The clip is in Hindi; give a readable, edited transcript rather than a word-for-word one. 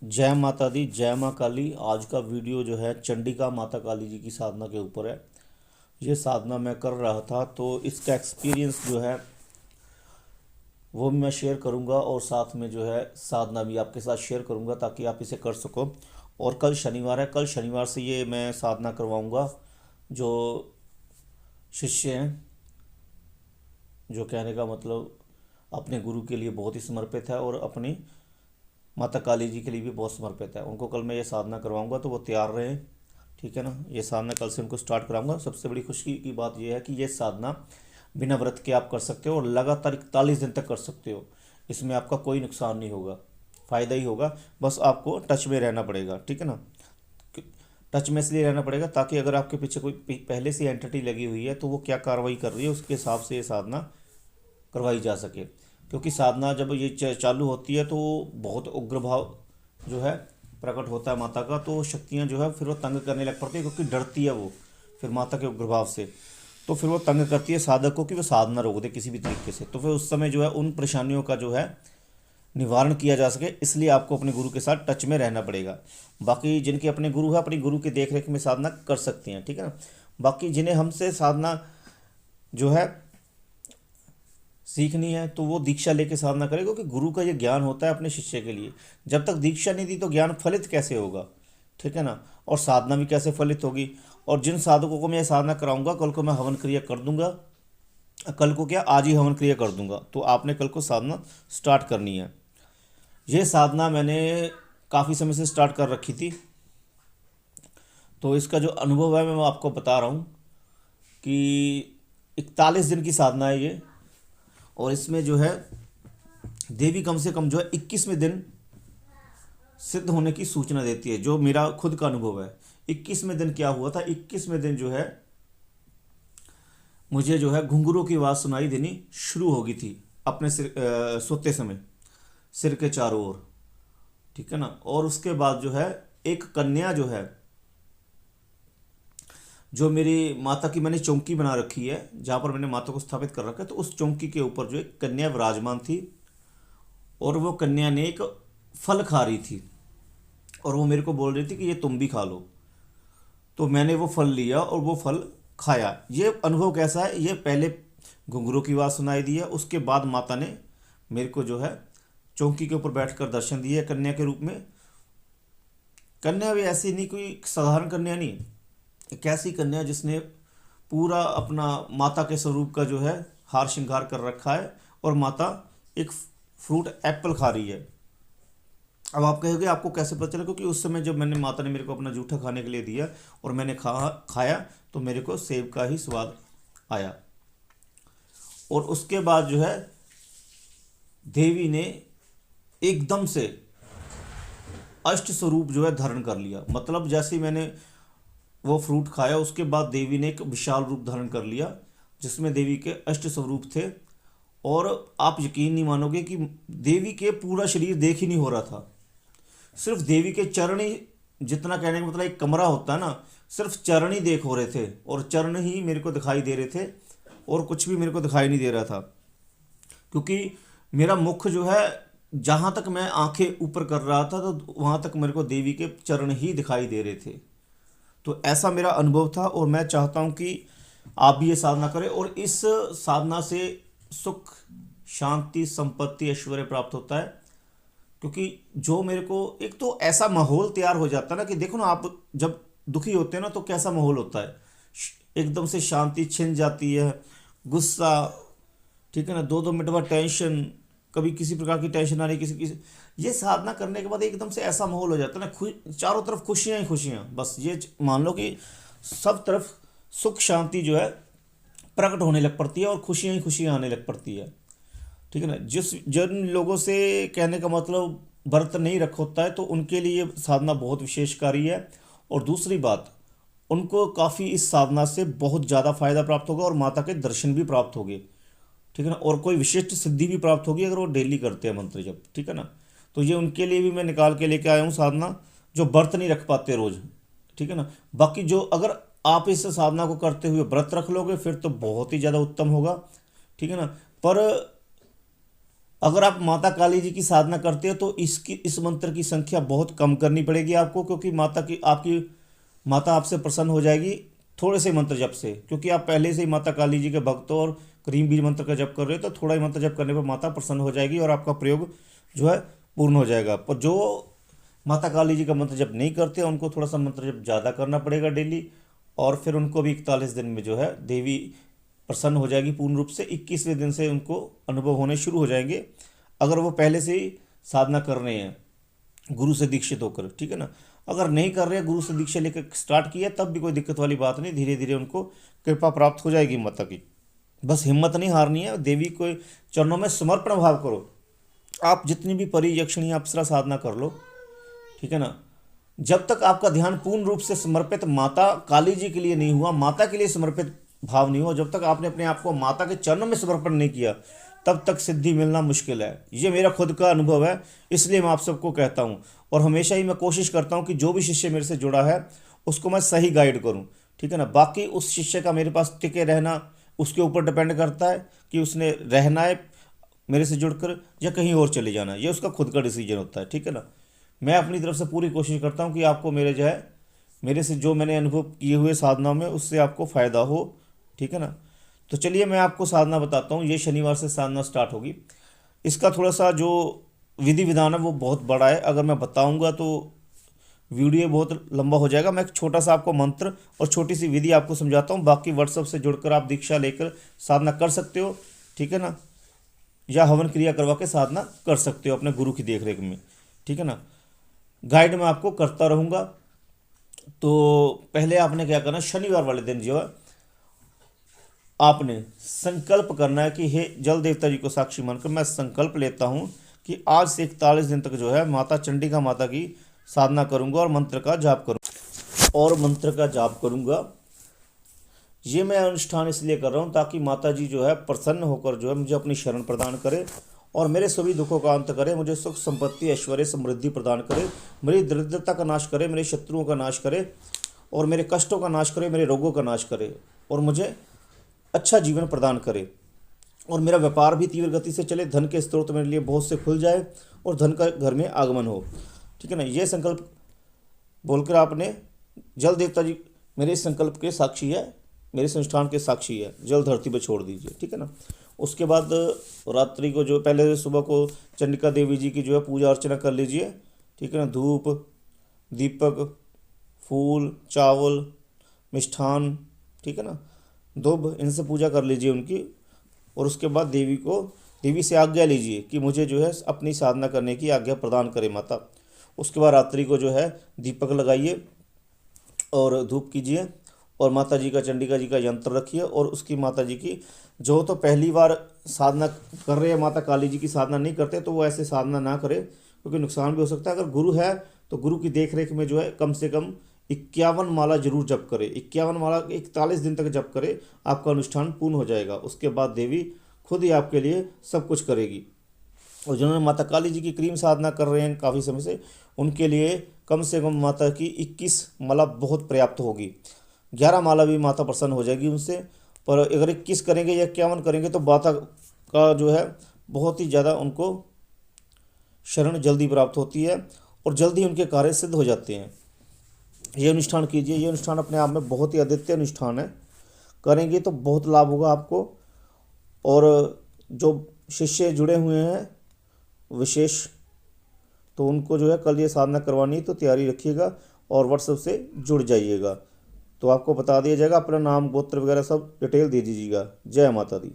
जय माता दी, जय माँ काली। आज का वीडियो जो है चंडिका माता काली जी की साधना के ऊपर है। ये साधना मैं कर रहा था तो इसका एक्सपीरियंस जो है वो मैं शेयर करूंगा, और साथ में जो है साधना भी आपके साथ शेयर करूंगा ताकि आप इसे कर सको। और कल शनिवार है, कल शनिवार से ये मैं साधना करवाऊंगा। जो शिष्य हैं, जो कहने का मतलब अपने गुरु के लिए बहुत ही समर्पित है और अपनी माता काली जी के लिए भी बहुत समर्पित है, उनको कल मैं ये साधना करवाऊंगा, तो वो तैयार रहें। ठीक है ना। ये साधना कल से उनको स्टार्ट कराऊंगा। सबसे बड़ी खुशी की बात यह है कि ये साधना बिना व्रत के आप कर सकते हो और लगातार 41 दिन तक कर सकते हो। इसमें आपका कोई नुकसान नहीं होगा, फ़ायदा ही होगा। बस आपको टच में रहना पड़ेगा, ठीक है ना। टच में इसलिए रहना पड़ेगा ताकि अगर आपके पीछे कोई पहले से एंटिटी लगी हुई है तो वो क्या कार्रवाई कर रही है उसके हिसाब से ये साधना करवाई जा सके। क्योंकि साधना जब ये चालू होती है तो बहुत उग्र भाव जो है प्रकट होता है माता का, तो शक्तियाँ जो है फिर वो तंग करने लग पड़ती है, क्योंकि डरती है वो फिर माता के उग्र भाव से। तो फिर वो तंग करती है साधक को कि वो साधना रोक दे किसी भी तरीके से। तो फिर उस समय जो है उन परेशानियों का जो है निवारण किया जा सके, इसलिए आपको अपने गुरु के साथ टच में रहना पड़ेगा। बाकी जिनके अपने गुरु है, अपनी गुरु की देख रेख में साधना कर सकती हैं, ठीक है ना। बाकी जिन्हें हमसे साधना जो है सीखनी है तो वो दीक्षा लेके साधना करे, क्योंकि गुरु का ये ज्ञान होता है अपने शिष्य के लिए। जब तक दीक्षा नहीं दी तो ज्ञान फलित कैसे होगा, ठीक है ना। और साधना भी कैसे फलित होगी। और जिन साधकों को मैं ये साधना कराऊंगा, कल को मैं हवन क्रिया कर दूंगा। कल को क्या, आज ही हवन क्रिया कर दूंगा। तो आपने कल को साधना स्टार्ट करनी है। ये साधना मैंने काफ़ी समय से स्टार्ट कर रखी थी, तो इसका जो अनुभव है मैं आपको बता रहा हूँ कि 41 दिन की साधना है ये। और इसमें जो है देवी कम से कम जो है 21वें दिन सिद्ध होने की सूचना देती है, जो मेरा खुद का अनुभव है। 21वें दिन क्या हुआ था, 21वें दिन जो है मुझे जो है घुंघरू की आवाज़ सुनाई देनी शुरू हो गई थी अपने सिर सोते समय, सिर के चारों ओर, ठीक है ना। और उसके बाद जो है एक कन्या जो है, जो मेरी माता की मैंने चौकी बना रखी है जहाँ पर मैंने माता को स्थापित कर रखा है, तो उस चौकी के ऊपर जो एक कन्या विराजमान थी। और वो कन्या ने एक फल खा रही थी और वो मेरे को बोल रही थी कि ये तुम भी खा लो। तो मैंने वो फल लिया और वो फल खाया। ये अनुभव कैसा है, ये पहले घुंघरू की आवाज़ सुनाई दी है, उसके बाद माता ने मेरे को जो है चौकी के ऊपर बैठकर दर्शन दिए कन्या के रूप में। कन्या भी ऐसी नहीं, कोई साधारण कन्या नहीं, एक ऐसी कन्या जिसने पूरा अपना माता के स्वरूप का जो है हार श्रृंगार कर रखा है, और माता एक फ्रूट एप्पल खा रही है। अब आप कहोगे आपको कैसे पता चला, क्योंकि उस समय जब मैंने माता ने मेरे को अपना जूठा खाने के लिए दिया और मैंने खाया तो मेरे को सेब का ही स्वाद आया। और उसके बाद जो है देवी ने एकदम से अष्ट स्वरूप जो है धारण कर लिया। मतलब जैसे ही मैंने वो फ्रूट खाया उसके बाद देवी ने एक विशाल रूप धारण कर लिया, जिसमें देवी के अष्ट स्वरूप थे। और आप यकीन नहीं मानोगे कि देवी के पूरा शरीर देख ही नहीं हो रहा था, सिर्फ देवी के चरण ही, जितना कहने का मतलब एक कमरा होता है ना, सिर्फ चरण ही देख हो रहे थे और चरण ही मेरे को दिखाई दे रहे थे, और कुछ भी मेरे को दिखाई नहीं दे रहा था। क्योंकि मेरा मुख जो है, जहाँ तक मैं आंखें ऊपर कर रहा था तो वहाँ तक मेरे को देवी के चरण ही दिखाई दे रहे थे। तो ऐसा मेरा अनुभव था, और मैं चाहता हूँ कि आप भी ये साधना करें। और इस साधना से सुख, शांति, संपत्ति, ऐश्वर्य प्राप्त होता है। क्योंकि जो मेरे को एक तो ऐसा माहौल तैयार हो जाता है ना, कि देखो ना, आप जब दुखी होते हैं ना तो कैसा माहौल होता है, एकदम से शांति छिन जाती है, गुस्सा, ठीक है ना, 2-2 मिनट बाद टेंशन, कभी किसी प्रकार की टेंशन आ रही, किसी किसी। ये साधना करने के बाद एकदम से ऐसा माहौल हो जाता है ना, चारों तरफ खुशियाँ ही खुशियाँ। बस ये मान लो कि सब तरफ सुख शांति जो है प्रकट होने लग पड़ती है और खुशियाँ ही खुशियाँ आने लग पड़ती है, ठीक है ना। जिन लोगों से कहने का मतलब व्रत नहीं रखा होता है तो उनके लिए ये साधना बहुत विशेषकारी है। और दूसरी बात, उनको काफ़ी इस साधना से बहुत ज़्यादा फायदा प्राप्त होगा और माता के दर्शन भी प्राप्त होंगे, ठीक है ना। और कोई विशिष्ट सिद्धि भी प्राप्त होगी अगर वो डेली करते हैं मंत्र जप, ठीक है ना। तो ये उनके लिए भी मैं निकाल के लेके आया हूँ साधना, जो व्रत नहीं रख पाते रोज, ठीक है ना। बाकी जो अगर आप इस साधना को करते हुए व्रत रख लोगे फिर तो बहुत ही ज़्यादा उत्तम होगा, ठीक है ना। पर अगर आप माता काली जी की साधना करते हो तो इस मंत्र की संख्या बहुत कम करनी पड़ेगी आपको, क्योंकि आपकी माता आपसे प्रसन्न हो जाएगी थोड़े से मंत्र जप से, क्योंकि आप पहले से ही माता काली जी के भक्त हो और क्रीम बीज मंत्र का जप कर रहे हो, तो थोड़ा ही मंत्र जप करने पर माता प्रसन्न हो जाएगी और आपका प्रयोग जो है पूर्ण हो जाएगा। पर जो माता काली जी का मंत्र जप नहीं करते उनको थोड़ा सा मंत्र जप ज़्यादा करना पड़ेगा डेली, और फिर उनको भी 41 दिन में जो है देवी प्रसन्न हो जाएगी पूर्ण रूप से। 21वें दिन से उनको अनुभव होने शुरू हो जाएंगे, अगर वो पहले से ही साधना कर रहे हैं गुरु से दीक्षित होकर, ठीक है ना। अगर नहीं कर रहे, गुरु से दीक्षा लेकर स्टार्ट किया, तब भी कोई दिक्कत वाली बात नहीं, धीरे धीरे उनको कृपा प्राप्त हो जाएगी माता की। बस हिम्मत नहीं हारनी है, देवी को चरणों में समर्पण भाव करो। आप जितनी भी परी यक्षिणी अप्सरा साधना कर लो, ठीक है ना, जब तक आपका ध्यान पूर्ण रूप से समर्पित माता काली जी के लिए नहीं हुआ, माता के लिए समर्पित भाव नहीं हुआ, जब तक आपने अपने आप को माता के चरणों में समर्पण नहीं किया, तब तक सिद्धि मिलना मुश्किल है। ये मेरा खुद का अनुभव है, इसलिए मैं आप सबको कहता हूँ। और हमेशा ही मैं कोशिश करता हूँ कि जो भी शिष्य मेरे से जुड़ा है उसको मैं सही गाइड करूँ, ठीक है ना। बाकी उस शिष्य का मेरे पास टिके रहना उसके ऊपर डिपेंड करता है कि उसने रहना है मेरे से जुड़कर या कहीं और चले जाना है, ये उसका खुद का डिसीजन होता है, ठीक है ना। मैं अपनी तरफ से पूरी कोशिश करता हूँ कि आपको मेरे से जो मैंने अनुभव किए हुए साधना में उससे आपको फ़ायदा हो, ठीक है ना। तो चलिए मैं आपको साधना बताता हूँ। ये शनिवार से साधना स्टार्ट होगी। इसका थोड़ा सा जो विधि विधान है वो बहुत बड़ा है, अगर मैं बताऊँगा तो वीडियो बहुत लंबा हो जाएगा। मैं एक छोटा सा आपको मंत्र और छोटी सी विधि आपको समझाता हूँ, बाकी व्हाट्सएप से जुड़कर आप दीक्षा लेकर साधना कर सकते हो, ठीक है ना, या हवन क्रिया करवा के साधना कर सकते हो अपने गुरु की देखरेख में, ठीक है ना। गाइड मैं आपको करता रहूँगा। तो पहले आपने क्या करना, शनिवार वाले दिन जो है आपने संकल्प करना है कि हे जल देवता जी को साक्षी मानकर मैं संकल्प लेता हूँ कि आज से 41 दिन तक जो है माता चंडिका माता की साधना करूँगा और मंत्र का जाप करूँगा। ये मैं अनुष्ठान इसलिए कर रहा हूँ ताकि माता जी जो है प्रसन्न होकर जो है मुझे अपनी शरण प्रदान करे और मेरे सभी दुखों का अंत करे, मुझे सुख संपत्ति ऐश्वर्य समृद्धि प्रदान करे, मेरी दरिद्रता का नाश करे, मेरे शत्रुओं का नाश करे और मेरे कष्टों का नाश करे, मेरे रोगों का नाश करे और मुझे अच्छा जीवन प्रदान करे और मेरा व्यापार भी तीव्र गति से चले, धन के स्रोत मेरे लिए बहुत से खुल जाए और धन का घर में आगमन हो, ठीक है ना। ये संकल्प बोलकर आपने जल देवता जी मेरे इस संकल्प के साक्षी है, मेरे संस्थान के साक्षी है, जल धरती पर छोड़ दीजिए, ठीक है ना। उसके बाद रात्रि को जो पहले सुबह को चंडिका देवी जी की जो है पूजा अर्चना कर लीजिए, ठीक है ना। धूप दीपक फूल चावल मिष्ठान, ठीक है ना, दुब, इनसे पूजा कर लीजिए उनकी। और उसके बाद देवी से आज्ञा लीजिए कि मुझे जो है अपनी साधना करने की आज्ञा प्रदान करे माता। उसके बाद रात्रि को जो है दीपक लगाइए और धूप कीजिए और माता जी का चंडिका जी का यंत्र रखिए और उसकी माता जी की जो तो पहली बार साधना कर रहे हैं, माता काली जी की साधना नहीं करते तो वो ऐसे साधना ना करे क्योंकि नुकसान भी हो सकता है। अगर गुरु है तो गुरु की देख रेख में जो है कम से कम 51 माला जरूर जप करे, 51 माला 41 दिन तक जप करे, आपका अनुष्ठान पूर्ण हो जाएगा। उसके बाद देवी खुद ही आपके लिए सब कुछ करेगी। और जिन्होंने माता काली जी की क्रीम साधना कर रहे हैं काफ़ी समय से, उनके लिए कम से कम माता की 21 माला बहुत पर्याप्त होगी। 11 माला भी माता प्रसन्न हो जाएगी उनसे, पर अगर 21 करेंगे या 51 करेंगे तो माता का जो है बहुत ही ज़्यादा उनको शरण जल्दी प्राप्त होती है और जल्दी उनके कार्य सिद्ध हो जाते हैं। ये अनुष्ठान कीजिए, ये अनुष्ठान अपने आप में बहुत ही अद्वितीय अनुष्ठान है, करेंगे तो बहुत लाभ होगा आपको। और जो शिष्य जुड़े हुए हैं विशेष, तो उनको जो है कल ये साधना करवानी है तो तैयारी रखिएगा और व्हाट्सएप से जुड़ जाइएगा, तो आपको बता दिया जाएगा। अपना नाम गोत्र वगैरह सब डिटेल दे दीजिएगा। जय माता दी।